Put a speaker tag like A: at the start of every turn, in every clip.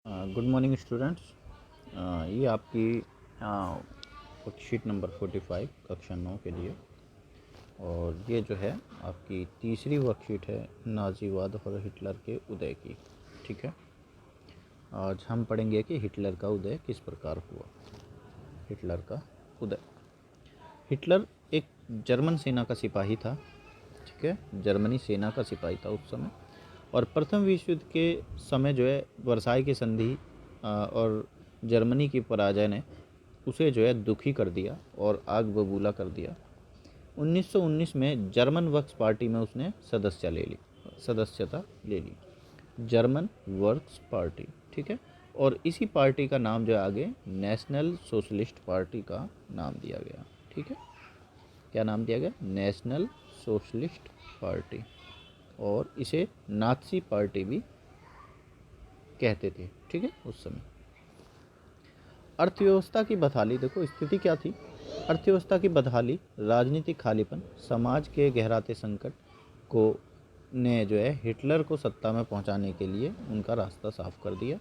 A: Good morning students. ये आपकी worksheet number 45 कक्षा 9 के लिए, और ये जो है आपकी तीसरी वर्कशीट है नाज़ीवाद और हिटलर के उदय की। ठीक है, आज हम पढ़ेंगे कि हिटलर का उदय किस प्रकार हुआ। हिटलर का उदय। हिटलर एक जर्मन सेना का सिपाही था। ठीक है, जर्मनी सेना का सिपाही था उस समय, और प्रथम विश्व युद्ध के समय जो है वर्साई की संधि और जर्मनी की पराजय ने उसे जो है दुखी कर दिया और आग बबूला कर दिया। 1919 में जर्मन वर्क्स पार्टी में उसने सदस्यता ले ली। जर्मन वर्क्स पार्टी, ठीक है। और इसी पार्टी का नाम जो है आगे नेशनल सोशलिस्ट पार्टी का नाम दिया गया। ठीक है, क्या नाम दिया गया? नेशनल सोशलिस्ट पार्टी, और इसे नाज़ी पार्टी भी कहते थे। ठीक है, उस समय अर्थव्यवस्था की बदहाली, देखो स्थिति क्या थी। अर्थव्यवस्था की बदहाली, राजनीतिक खालीपन, समाज के गहराते संकट को ने जो है हिटलर को सत्ता में पहुंचाने के लिए उनका रास्ता साफ कर दिया।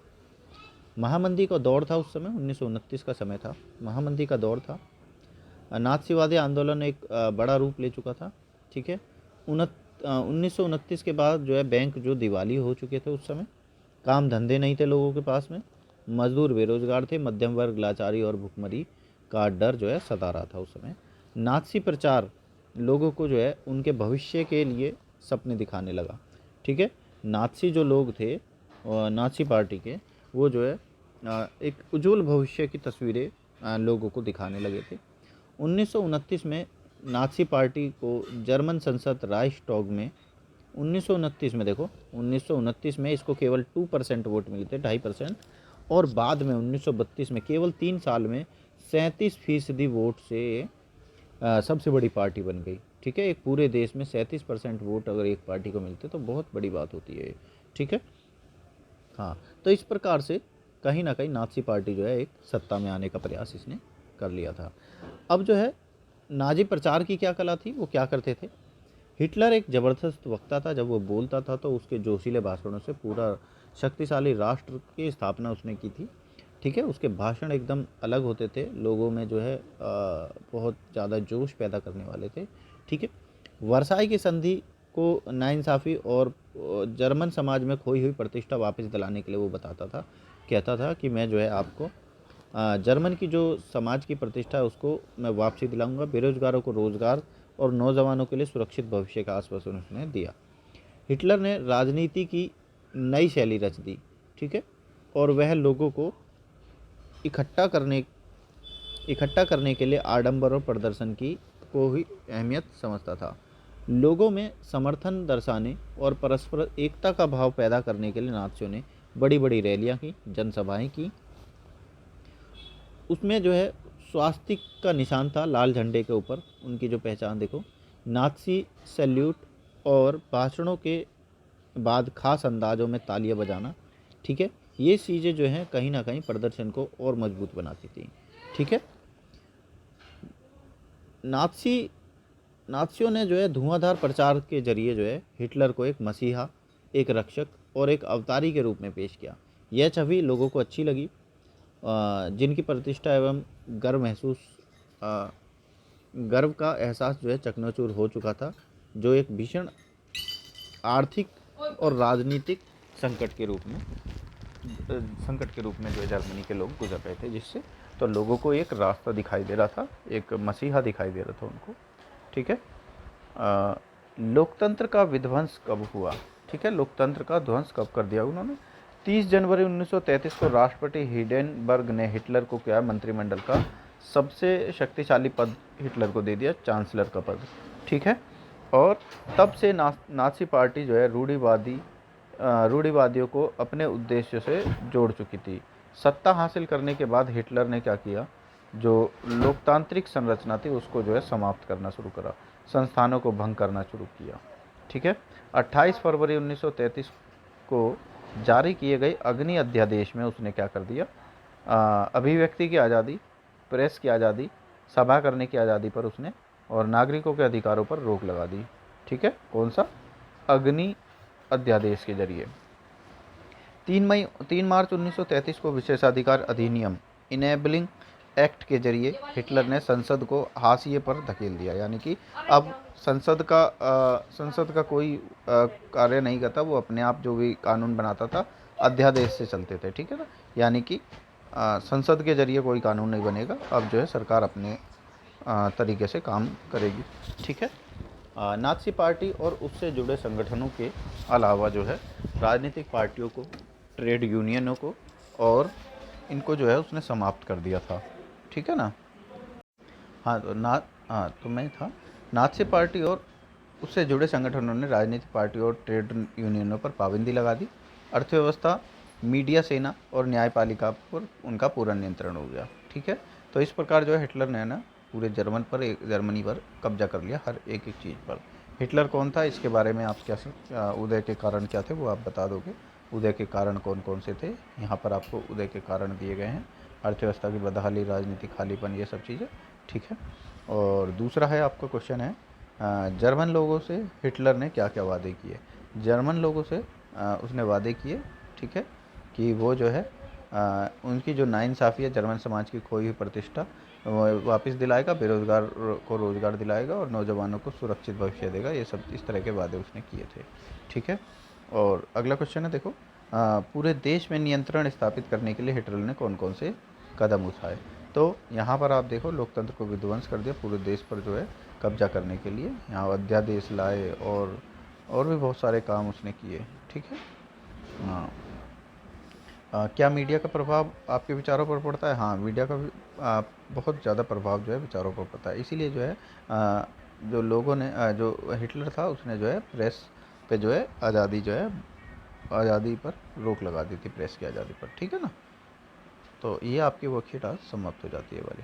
A: महामंदी का दौर था उस समय, 1929 का समय था, महामंदी का दौर था। नाज़ीवादी आंदोलन एक बड़ा रूप ले चुका था। ठीक है, 1929 के बाद जो है बैंक जो दिवाली हो चुके थे उस समय, काम धंधे नहीं थे लोगों के पास में, मजदूर बेरोजगार थे, मध्यम वर्ग लाचारी और भुखमरी का डर जो है सता रहा था उस समय। नाज़ी प्रचार लोगों को जो है उनके भविष्य के लिए सपने दिखाने लगा। ठीक है, नाज़ी जो लोग थे नाज़ी पार्टी के, वो जो है एक उज्जवल भविष्य की तस्वीरें लोगों को दिखाने लगे थे। 1929 में नाज़ी पार्टी को जर्मन संसद राइक्सटैग में 1929 में, देखो 1929 में इसको केवल 2% वोट मिले थे, 2.5%, और बाद में 1932 में केवल 3 साल में 37% वोट से सबसे बड़ी पार्टी बन गई। ठीक है, एक पूरे देश में 37% वोट अगर एक पार्टी को मिलते तो बहुत बड़ी बात होती है। ठीक है, हाँ, तो इस प्रकार से कहीं ना कहीं नाज़ी पार्टी जो है एक सत्ता में आने का प्रयास इसने कर लिया था। अब जो है नाज़ी प्रचार की क्या कला थी, वो क्या करते थे। हिटलर एक ज़बरदस्त वक्ता था। जब वो बोलता था तो उसके जोशीले भाषणों से पूरा शक्तिशाली राष्ट्र की स्थापना उसने की थी। ठीक है, उसके भाषण एकदम अलग होते थे, लोगों में जो है बहुत ज़्यादा जोश पैदा करने वाले थे। ठीक है, वर्साई की संधि को नाइंसाफ़ी और जर्मन समाज में खोई हुई प्रतिष्ठा वापस दिलाने के लिए वो बताता था, कहता था कि मैं जो है आपको जर्मन की जो समाज की प्रतिष्ठा है उसको मैं वापसी दिलाऊंगा, बेरोजगारों को रोजगार और नौजवानों के लिए सुरक्षित भविष्य का आश्वासन उसने दिया। हिटलर ने राजनीति की नई शैली रच दी। ठीक है, और वह लोगों को इकट्ठा करने के लिए आडंबर और प्रदर्शन की को ही अहमियत समझता था। लोगों में समर्थन दर्शाने और परस्पर एकता का भाव पैदा करने के लिए नाज़ियों ने बड़ी बड़ी रैलियां की, जनसभाएं की। उसमें जो है स्वास्तिक का निशान था लाल झंडे के ऊपर, उनकी जो पहचान देखो, नाज़ी सैल्यूट और भाषणों के बाद खास अंदाजों में तालियां बजाना। ठीक है, ये चीज़ें जो हैं कहीं ना कहीं प्रदर्शन को और मजबूत बनाती थी। ठीक है, नाज़ियों ने जो है धुआंधार प्रचार के जरिए जो है हिटलर को एक मसीहा, एक रक्षक और एक अवतारी के रूप में पेश किया। यह छवि लोगों को अच्छी लगी, जिनकी प्रतिष्ठा एवं अ, गर्व का एहसास जो है चकनाचूर हो चुका था, जो एक भीषण आर्थिक और राजनीतिक संकट के रूप में जो है जर्मनी के लोग गुजर रहे थे, जिससे तो लोगों को एक रास्ता दिखाई दे रहा था, एक मसीहा दिखाई दे रहा था उनको। ठीक है, लोकतंत्र का विध्वंस कब हुआ? ठीक है, लोकतंत्र का ध्वंस कब कर दिया उन्होंने? 30 जनवरी 1933 को राष्ट्रपति हिडेनबर्ग ने हिटलर को क्या मंत्रिमंडल का सबसे शक्तिशाली पद हिटलर को दे दिया, चांसलर का पद। ठीक है, और तब से नाज़ी पार्टी जो है रूढ़िवादियों को अपने उद्देश्य से जोड़ चुकी थी। सत्ता हासिल करने के बाद हिटलर ने क्या किया, जो लोकतांत्रिक संरचना थी उसको जो है समाप्त करना शुरू करा, संस्थानों को भंग करना शुरू किया। ठीक है, 28 फरवरी 1933 को जारी किए गए अग्नि अध्यादेश में उसने क्या कर दिया, अभिव्यक्ति की आज़ादी, प्रेस की आज़ादी, सभा करने की आज़ादी पर उसने और नागरिकों के अधिकारों पर रोक लगा दी। ठीक है, कौन सा? अग्नि अध्यादेश के जरिए। तीन मार्च 1933 को विशेषाधिकार अधिनियम इनेबलिंग एक्ट के जरिए हिटलर ने संसद को हाशिए पर धकेल दिया। यानी कि अब संसद का कोई कार्य नहीं करता, वो अपने आप जो भी कानून बनाता था अध्यादेश से चलते थे, ठीक है ना। यानी कि संसद के जरिए कोई कानून नहीं बनेगा, अब जो है सरकार अपने तरीके से काम करेगी, ठीक है। नाज़ी पार्टी और उससे जुड़े संगठनों के अलावा जो है राजनीतिक पार्टियों को, ट्रेड यूनियनों को और इनको जो है उसने समाप्त कर दिया था, ठीक है ना। तो मैं था नाज़ी पार्टी और उससे जुड़े संगठनों ने राजनीतिक पार्टियों और ट्रेड यूनियनों पर पाबंदी लगा दी। अर्थव्यवस्था, मीडिया, सेना और न्यायपालिका पर उनका पूरा नियंत्रण हो गया, ठीक है। तो इस प्रकार जो है हिटलर ने ना पूरे जर्मनी पर कब्जा कर लिया, हर एक चीज़ पर। हिटलर कौन था, इसके बारे में आप उदय के कारण क्या थे वो आप बता दोगे। उदय के कारण कौन कौन से थे, यहाँ पर आपको उदय के कारण दिए गए हैं। अर्थव्यवस्था की बदहाली, राजनीतिक खालीपन, ये सब चीज़ें, ठीक है। और दूसरा है आपका क्वेश्चन है जर्मन लोगों से हिटलर ने क्या क्या वादे किए। जर्मन लोगों से उसने वादे किए, ठीक है, कि वो जो है उनकी जो नाइंसाफ़ी है, जर्मन समाज की खोई हुई प्रतिष्ठा वापस दिलाएगा, बेरोज़गार को रोज़गार दिलाएगा और नौजवानों को सुरक्षित भविष्य देगा। ये सब इस तरह के वादे उसने किए थे, ठीक है। और अगला क्वेश्चन है देखो, पूरे देश में नियंत्रण स्थापित करने के लिए हिटलर ने कौन कौन से कदम उठाए। तो यहाँ पर आप देखो लोकतंत्र को विध्वंस कर दिया, पूरे देश पर जो है कब्जा करने के लिए यहाँ अध्यादेश लाए और भी बहुत सारे काम उसने किए, ठीक है। हाँ, क्या मीडिया का प्रभाव आपके विचारों पर पड़ता है। हाँ, मीडिया का भी बहुत ज़्यादा प्रभाव जो है विचारों पर पड़ता है। इसीलिए जो है जो लोगों ने जो हिटलर था उसने जो है प्रेस पे जो है आज़ादी पर रोक लगा दी थी, प्रेस की आज़ादी पर, ठीक है ना। तो ये आपकी वर्कशीट आज समाप्त हो जाती है वाली।